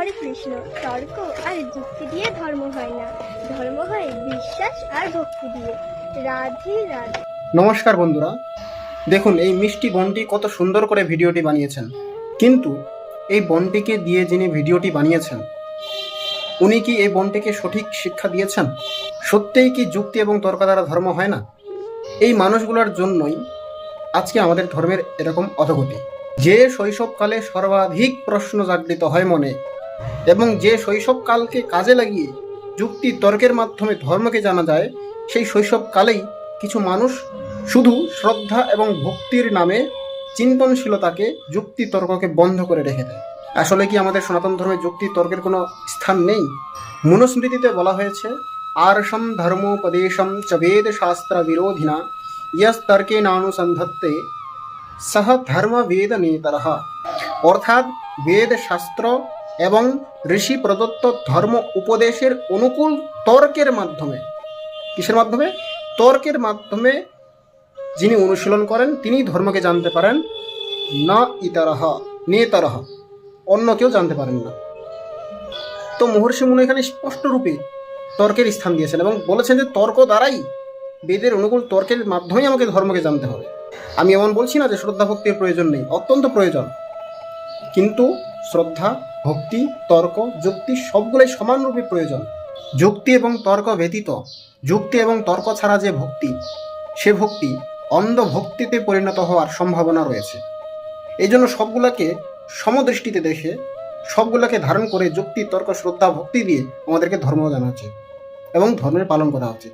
হরে কৃষ্ণ। তর্ক আর যুক্তি দিয়ে ধর্ম হয় না, ধর্ম হয় বিশ্বাস আর ভক্তি দিয়ে। রাধে রাধে। নমস্কার বন্ধুরা, দেখুন এই মিষ্টি বোনটি কত সুন্দর করে ভিডিওটি বানিয়েছেন। কিন্তু এই বোনটিকে দিয়ে যিনি ভিডিওটি বানিয়েছেন, উনি কি এই বোনটিকে সঠিক শিক্ষা দিয়েছেন? সত্যিই কি যুক্তি এবং তর্ক দ্বারা ধর্ম হয় না? এই মানুষগুলোর জন্যই আজকে আমাদের ধর্মের এরকম অধোগতি। যে শৈশবকালে সর্বাধিক প্রশ্ন জাগৃত হয় মনে, এবং যে শৈশবকালকে কাজে লাগিয়ে যুক্তি তর্কের মাধ্যমে ধর্মকে জানা যায়, সেই শৈশবকালেই কিছু মানুষ শুধু শ্রদ্ধা এবং ভক্তির নামে চিন্তনশীলতাকে, যুক্তি তর্ককে বন্ধ করে রেখে দেয়। আসলে কি আমাদের সনাতন ধর্মে যুক্তি তর্কের কোনো স্থান নেই? মনুস্মৃতিতে বলা হয়েছে, আর্ষম ধর্মোপদেশম চ বেদ শাস্ত্র বিরোধিনা ইয়স্তর্কে নানুসন্ধত্তে সহ ধর্ম বেদ নেতরঃ। অর্থাৎ বেদ শাস্ত্র এবং ঋষি প্রদত্ত ধর্ম উপদেশের অনুকূল তর্কের মাধ্যমে, কিসের মাধ্যমে? তর্কের মাধ্যমে যিনি অনুশীলন করেন তিনি ধর্মকে জানতে পারেন, না ইতরহ নেতরহ, অন্য কেউ জানতে পারেন না। তো মহর্ষি মুনি এখানে স্পষ্ট রূপে তর্কের স্থান দিয়েছেন এবং বলেছেন যে তর্ক দ্বারাই, বেদের অনুকূল তর্কের মাধ্যমেই আমাকে ধর্মকে জানতে হবে। আমি এমন বলছি না যে শ্রদ্ধা ভক্তির প্রয়োজন নেই, অত্যন্ত প্রয়োজন, কিন্তু শ্রদ্ধা, ভক্তি, তর্ক, যুক্তি সবগুলোই সমানরূপে প্রয়োজন। যুক্তি এবং তর্ক ব্যতীত, যুক্তি এবং তর্ক ছাড়া যে ভক্তি, সে ভক্তি অন্ধ ভক্তিতে পরিণত হওয়ার সম্ভাবনা রয়েছে। এই জন্য সবগুলোকে সমদৃষ্টিতে দেখে, সবগুলোকে ধারণ করে যুক্তি, তর্ক, শ্রদ্ধা, ভক্তি দিয়ে আমাদেরকে ধর্ম জানা উচিত এবং ধর্মের পালন করা উচিত।